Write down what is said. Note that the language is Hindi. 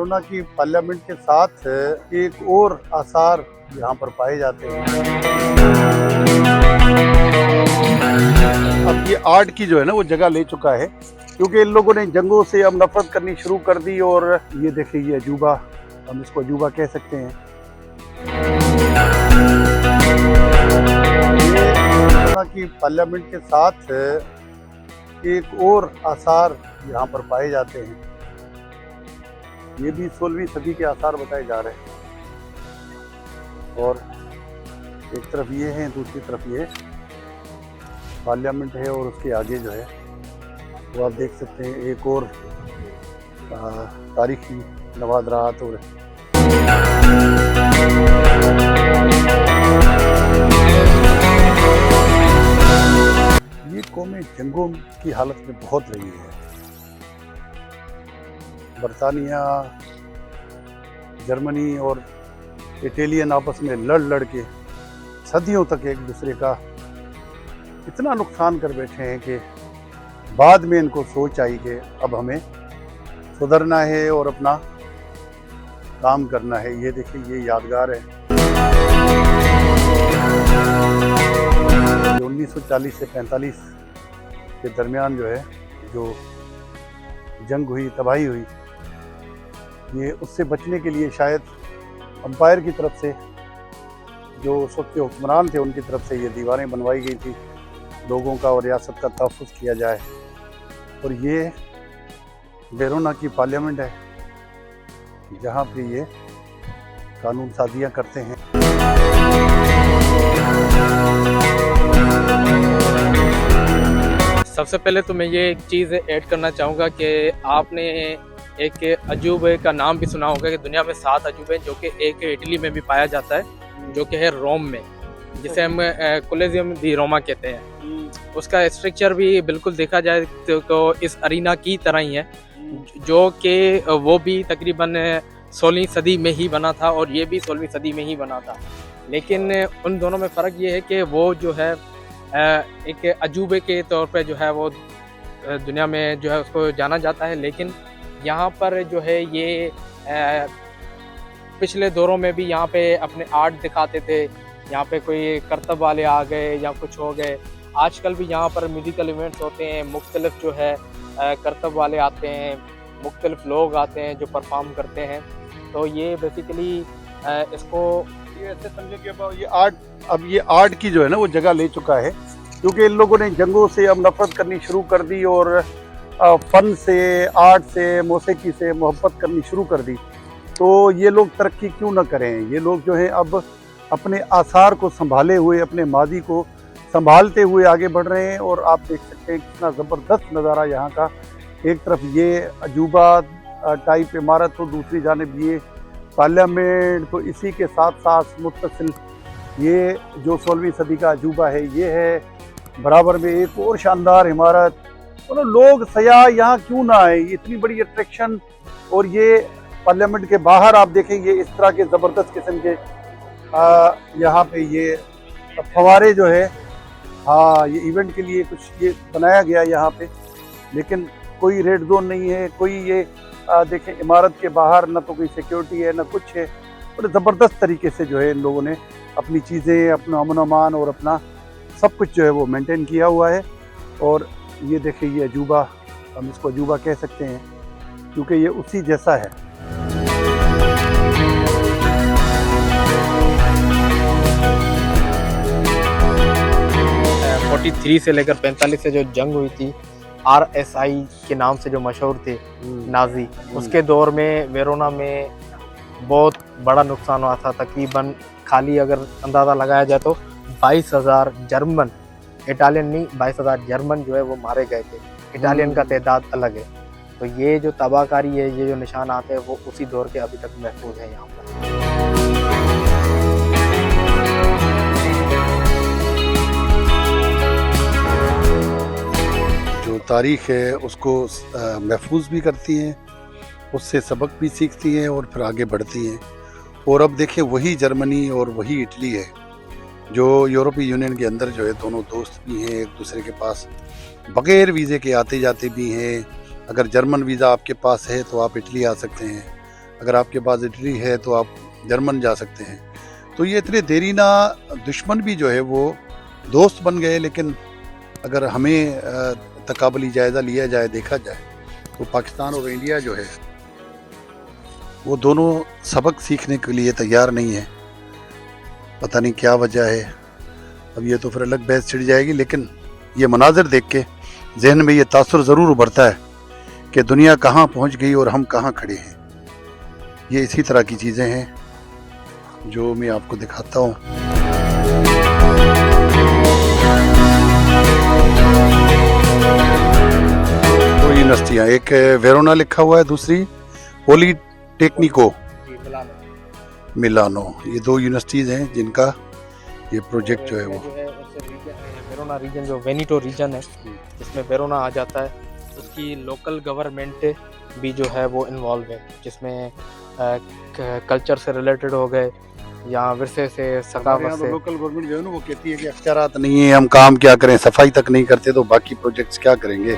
वेरोना की पार्लियामेंट के साथ एक और आसार यहाँ पर पाए जाते हैं। अब ये आर्ट की जो है ना वो जगह ले चुका है, क्योंकि इन लोगों ने जंगों से अब नफरत करनी शुरू कर दी। और ये देखिए, ये अजूबा, हम इसको अजूबा कह सकते हैं। ये वेरोना की पार्लियामेंट के साथ एक और आसार यहाँ पर पाए जाते हैं। ये भी 16वीं सदी के आसार बताए जा रहे हैं। और एक तरफ ये है, दूसरी तरफ ये पार्लियामेंट है, और उसके आगे जो है वो आप देख सकते हैं एक और तारीखी नवादरात। और ये कौमें जंगों की हालत में बहुत रही है। बरतानिया, जर्मनी और इटालियन आपस में लड़ लड़ के सदियों तक एक दूसरे का इतना नुकसान कर बैठे हैं कि बाद में इनको सोच आई कि अब हमें सुधरना है और अपना काम करना है। ये देखिए, ये यादगार है। 1940 से 45 के दरमियान जो है, जो जंग हुई, तबाही हुई, ये उससे बचने के लिए शायद अंपायर की तरफ से, जो उस वक्त के हुक्मरान थे, उनकी तरफ से ये दीवारें बनवाई गई थी लोगों का और रियासत का तहफ़्फ़ुज़ किया जाए। और ये वेरोना की पार्लियामेंट है, जहाँ पे ये कानून साजियाँ करते हैं। सबसे पहले तो मैं ये एक चीज़ ऐड करना चाहूँगा कि आपने एक अजूबे का नाम भी सुना होगा कि दुनिया में 7 अजूबे हैं, जो कि एक इटली में भी पाया जाता है, जो कि है रोम में, जिसे हम कोलेजियम दी रोमा कहते हैं। उसका स्ट्रक्चर भी बिल्कुल देखा जाए तो इस अरीना की तरह ही है, जो कि वो भी तकरीबन 16वीं सदी में ही बना था और ये भी 16वीं सदी में ही बना था। लेकिन उन दोनों में फ़र्क ये है कि वो जो है एक अजूबे के तौर पे जो है वो दुनिया में जो है उसको जाना जाता है। लेकिन यहाँ पर जो है ये पिछले दौरों में भी यहाँ पे अपने आर्ट दिखाते थे। यहाँ पे कोई करतब वाले आ गए या कुछ हो गए। आजकल भी यहाँ पर म्यूज़िकल इवेंट्स होते हैं, मुख्तलिफ जो है करतब वाले आते हैं, मुख्तलिफ लोग आते हैं जो परफॉर्म करते हैं। तो ये बेसिकली इसको ये ऐसे समझे कि ये आर्ट की जो है ना वो जगह ले चुका है, क्योंकि इन लोगों ने जंगों से अब नफरत करनी शुरू कर दी और फ़न से, आर्ट से, मौसीकी से मोहब्बत करनी शुरू कर दी। तो ये लोग तरक्की क्यों ना करें। ये लोग जो हैं अब अपने आसार को संभाले हुए, अपने माजी को संभालते हुए आगे बढ़ रहे हैं। और आप देख सकते हैं कितना ज़बरदस्त नज़ारा यहाँ का। एक तरफ ये अजूबा टाइप इमारत हो, दूसरी जानिब ये पार्लियामेंट। तो इसी के साथ साथ मुत्तसिल ये जो 16वीं सदी का अजूबा है ये है। बराबर में एक और शानदार इमारत। और लोग सयाह यहाँ क्यों ना आए, इतनी बड़ी अट्रैक्शन। और ये पार्लियामेंट के बाहर आप देखेंगे इस तरह के ज़बरदस्त किस्म के यहाँ पे ये फवारे जो है, हाँ, ये इवेंट के लिए कुछ ये बनाया गया यहाँ पे। लेकिन कोई रेड जोन नहीं है, कोई ये देखें इमारत के बाहर ना तो कोई सिक्योरिटी है ना कुछ है। और ज़बरदस्त तरीके से जो है इन लोगों ने अपनी चीज़ें, अपना अमन अमान और अपना सब कुछ जो है वो मेंटेन किया हुआ है। और ये देखिए, ये अजूबा, हम इसको अजूबा कह सकते हैं, क्योंकि ये उसी जैसा है। 43 से लेकर 45 से जो जंग हुई थी, RSI के नाम से जो मशहूर थे नाजी, उसके दौर में वेरोना में बहुत बड़ा नुकसान हुआ था। तकरीबन खाली अगर अंदाज़ा लगाया जाए तो 22,000 जर्मन, इटालियन नहीं, 22,000 जर्मन जो है वो मारे गए थे। इटालियन का तादाद अलग है। तो ये जो तबाहकारी है, ये जो निशान आते हैं, वो उसी दौर के अभी तक महफूज है यहाँ पर। जो तारीख़ है उसको महफूज भी करती हैं, उससे सबक भी सीखती हैं और फिर आगे बढ़ती हैं। और अब देखिए, वही जर्मनी और वही इटली है जो यूरोपीय यूनियन के अंदर जो है दोनों दोस्त भी हैं, एक दूसरे के पास बग़ैर वीज़े के आते जाते भी हैं। अगर जर्मन वीज़ा आपके पास है तो आप इटली आ सकते हैं, अगर आपके पास इटली है तो आप जर्मन जा सकते हैं। तो ये इतने देरीना दुश्मन भी जो है वो दोस्त बन गए। लेकिन अगर हमें तकाबली जायज़ा लिया जाए, देखा जाए, तो पाकिस्तान और इंडिया जो है वो दोनों सबक सीखने के लिए तैयार नहीं है। पता नहीं क्या वजह है, अब ये तो फिर अलग बहस छिड़ जाएगी। लेकिन ये मनाजिर देख के जहन में ये तासुर ज़रूर उभरता है कि दुनिया कहाँ पहुँच गई और हम कहाँ खड़े हैं। ये इसी तरह की चीज़ें हैं जो मैं आपको दिखाता हूँ। दो यूनिवर्सिटियाँ, एक वेरोना लिखा हुआ है, दूसरी पॉलिटेक्निको मिलानो। ये दो यूनिवर्सिटीज़ हैं जिनका ये प्रोजेक्ट जो है वो वेरोना रीजन, जो वेनिटो रीजन है जिसमें वेरोना आ जाता है, उसकी लोकल गवर्नमेंट भी जो है वो इन्वॉल्व है, जिसमें कल्चर से रिलेटेड हो गए या विरसे से, सकाफत से। लोकल गवर्नमेंट जो है ना वो कहती है कि अख्तियारात नहीं है, हम काम क्या करें, सफाई तक नहीं करते तो बाकी प्रोजेक्ट्स क्या करेंगे।